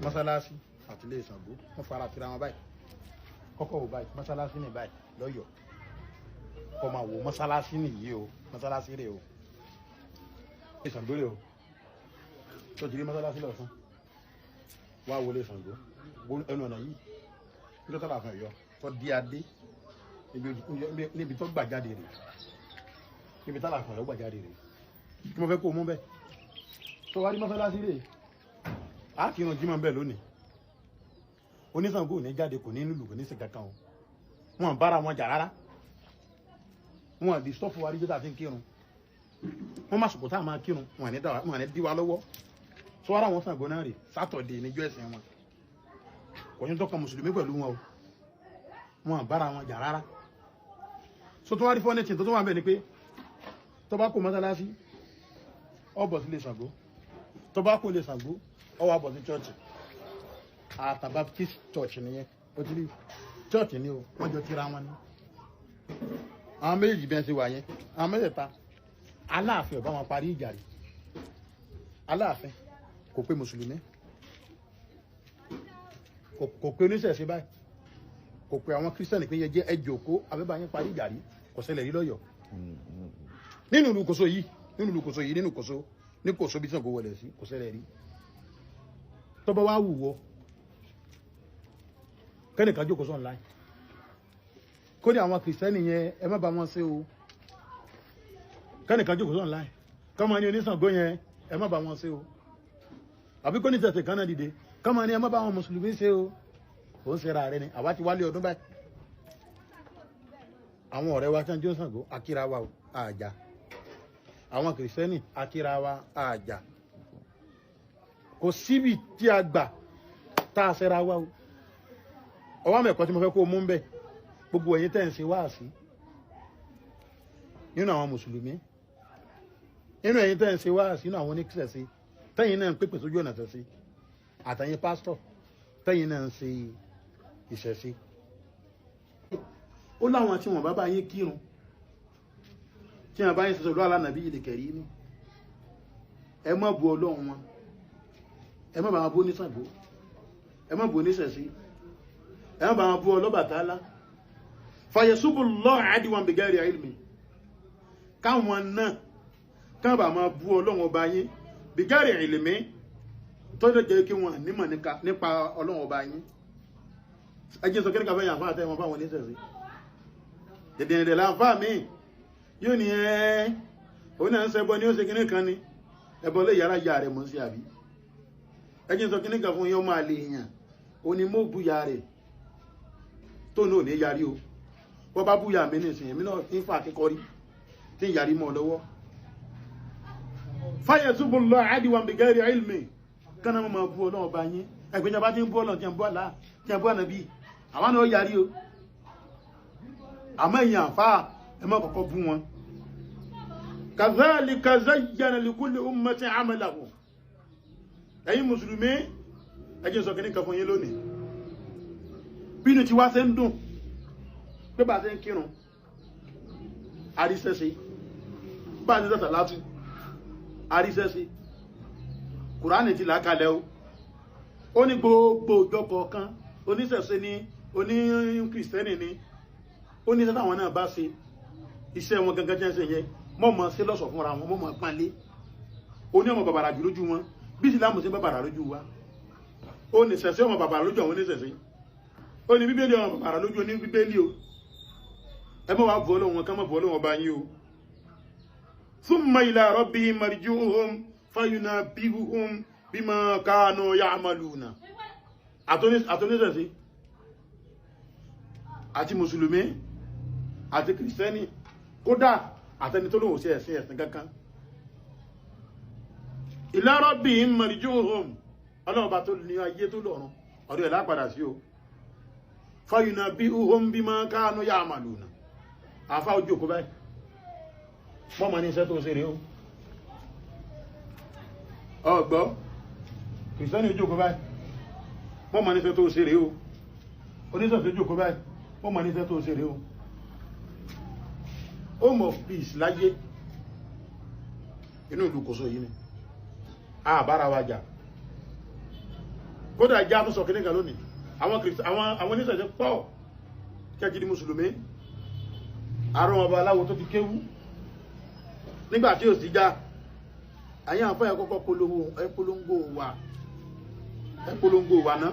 mọ́sálásí àti ilé Ṣàngó wọ́n fara tira wọn báyìí kọ́kọ́ wò báyìí mọ́sálásí ní báyìí lọ́yọ̀ọ́ kọ́ máa wò mọ́sálásí nìyí o mọ́sálásí rè o ilé Ṣàngó rè o tó ti rí mọ́sálásí lọ fún wá wo ilé Ṣàngó ẹnu ọ̀nà yìí nítorí tó làfún ẹ̀yọ́ tó di adé níbi tó gbà jáde rè níbi tó làfún ẹ̀yọ́ gbà jáde rè kí mo fẹ́ kó o mú bẹ́ẹ̀ tó wá rí mọ́sálásí rè á kírun jímọ̀ bẹ́ẹ̀ lónìí oníṣàngó ò ní jáde kò ní lùlù kò ní sí kankan o wọn bára wọn jà rárá wọn di stọọfù wa rí jọta fi ń kírun wọn má sùkúta máa kírun wọn ní dí wa lọ́wọ́ sọ wàrà wọn Ṣàngó náà rè sátọ̀dé níjọ́ ẹ̀sìn wọn kò ní tọ́ka mùsùlùmí pẹ̀lú wọn o wọn bára wọn jà rárá so tó wá rí fọ́nẹ́tì tó wà bẹ́ẹ̀ ni pé tó bá kó mọ́sálásí ọ bọ̀ sí ilé Ṣàngó tó bá kó ilé Ṣàngó ọ wà bọ̀ sí chọ́ọ̀chì àtà Baptist church nìyẹn o ti rí church ni o wọ́n jọ tira wọn ni àwọn méjèèjì bẹ́ẹ̀ ṣe wà yẹn àwọn mẹ́tẹ̀ẹ̀ta Aláàfin ọba wọn parí ìjà rẹ̀ Aláàfin kò pé mùsùlùmí kò pé oníṣẹ̀ṣe báyìí kò pé àwọn kírísítẹ̀nì pé yẹ jẹ́ ẹjọ́kó abẹ́bá yẹn parí ìjà rí kò ṣẹlẹ̀ rí lọ́yọ̀ọ́ nínú ìlú Kòso yìí nínú Kòso bí Ṣàngó wọlé sí kò ṣẹlẹ̀ rí tọ́bọ̀ wá wùwọ́ kẹ́nìkan jókòó sọ online kó ní àwọn kìrìsìtẹ́nì yẹn ẹ má bá wọn ṣe o kẹ́nìkan jókòó sọ online kọ́mọ ní oníṣàngó yẹn ẹ má bá wọn ṣe o àbí kó ní tẹ̀sẹ̀ kan náà dìde kọ́mọ ní ẹ má bá wọn mùsùlùmí ṣe o ó ń ṣe ra rẹ ni àwa ti wálé ọdún báyìí àwọn ọ̀rẹ́ wa tí wọ́n jó Ṣàngó akíra wa àjà àwọn kìrìsìtẹ́nì akíra wa àjà kò síbi tí a gbà tá a ṣẹra wa o ọwọ́ àmì ẹ̀kọ́ tí mo fẹ́ kó o mú ń bẹ̀ gbogbo ẹ̀yin tẹ́ ń ṣe wáàsí nínú àwọn mùsùlùmí nínú ẹ̀yin tẹ́ ń ṣe wáàsí nínú àwọn oníṣẹ̀ṣe tẹ́yin náà ń pèpè sójú ọ̀nà ṣẹ̀ṣe àtẹ̀yin pásítọ̀ tẹ́yin náà ń ṣe ìṣẹ̀ṣe ó láwọn tí wọ́n bá bá yín kírun tí wọ́n bá yín sọ̀rọ̀ alánàbí ilẹ̀ kẹ̀rí ní ẹ má bu Ọlọ́run wọn ẹ má bá wọn bú ní Ṣàngó ẹ má bú ní ṣẹ̀ṣe ẹ má bá wọn bú Ọlọ́bàtálá fàyẹ̀súbù lọ́ọ̀ àdíwọ̀n bigari ilmi káwọn náà káwọn bá máa bú Ọlọ́run ọba yín bigari ilmi tó jẹ́ kí wọ́n nímọ̀ nípa Ọlọ́run ọba yín ẹjẹ́ sọ kí ní kàfẹ́ yàn fún àtẹ́wọn fáwọn oníṣẹ̀ṣe dẹ̀dẹ̀dẹ̀ láǹfà míì yóò ní òun náà ń ṣẹbọ ní ó ṣe kíní kan ní ẹbọ lè yára yà rẹ̀ mọ́ sí àbí ẹjẹ́ sọ kíní kan fún yọ́ máa lè yàn òní mọ́ búya rẹ̀ tó náà ní yarí o wọ́n bá búya mi nìsìn èmi náà ń fa akẹ́kọ̀ọ́ rí tí ń yarí mọ́ lọ́wọ́ fáyẹ̀súbù lọ àdíwọ̀n bigari ilmi kánà mọ́ máa bú Ọlọ́run bá yín ẹgbẹ́jọ bá ti ń bú Ọlọ́run tí a bú àlá tí a bú ànàbí àwọn náà yarí o àmọ́ èèyàn àfáà ẹ má kọ́kọ́ bú wọn kazalika zayyana likulli ummatin amalahu ẹ̀yin mùsùlùmí ẹjẹ́ sọ kìíní kan fún yín lónìí bínú ti wá ṣe ń dùn pé bá ṣe ń kírun àríṣẹ́ṣe bá ṣe sẹ́sà látú àríṣẹ́ṣe Kùránì ti làákalẹ̀ o ó ní gbogbo ọjọ́ kọ̀ọ̀kan oníṣẹ̀ṣe ni oní kìrìsìtẹ́nì ni ó ní sẹ́tàwọn náà bá ṣe iṣẹ́ wọn gangan jẹ́ ṣe yẹn mọ́mọ́ sí lọ́sọ̀ fúnra wọn mọ́mọ́ pánlé ó ní ọmọ bàbàrà jù lójú wọn bí Ìsìlámù sí bàbàrà lójú wa ó ní ṣẹ̀ṣẹ̀ ọmọ bàbàrà lójú àwọn oníṣẹ̀ṣe ó ní Bíbélì ọmọ bàbàrà lójú oní Bíbélì o ẹ mọ́ wá bọ́ Ọlọ́run wọn ká mọ́ bọ́ Ọlọ́run ọba yín o thumma ila rabbihim marji'uhum fayunabbi'uhum bima kanu ya'maluna àtọ́níṣẹ̀ṣe àti mùsùlùmí àti kìrìsìtẹ́nì kódà àtẹni tó lóhùn sí ẹ̀sìn kankan ila rabbihim marji'uhum ọlọ́ọ̀bá tó ní ayé tó lọ́run ọdún ẹ̀lá padà sí o fayunabbi'uhum bima kanu ya'maluna àfá ojú òkú báyìí mọ́mọ̀ ní iṣẹ́ tó ṣe rẹ̀ o ọgbọ́ kìrìsìtẹ́nì ojú òkú báyìí mọ́mọ̀ ní iṣẹ́ tó ṣe rẹ̀ o oníṣẹ́ tó ojú òkú báyìí mọ́mọ̀ ní iṣẹ́ tó ṣe rẹ̀ o home of peace láyé inú ìlú Kòso yìí ni àbára wa jà kódà ìjà tó sọ kíní kan lónìí àwọn oníṣẹ̀ṣẹ̀ pọ̀ kẹ́kì ní mùsùlùmí àrùn ọba aláwo tó ti kéwú nígbà tí ò sí já àyàn àfẹ́ ẹ̀kọ́kọ́ polongo wa ná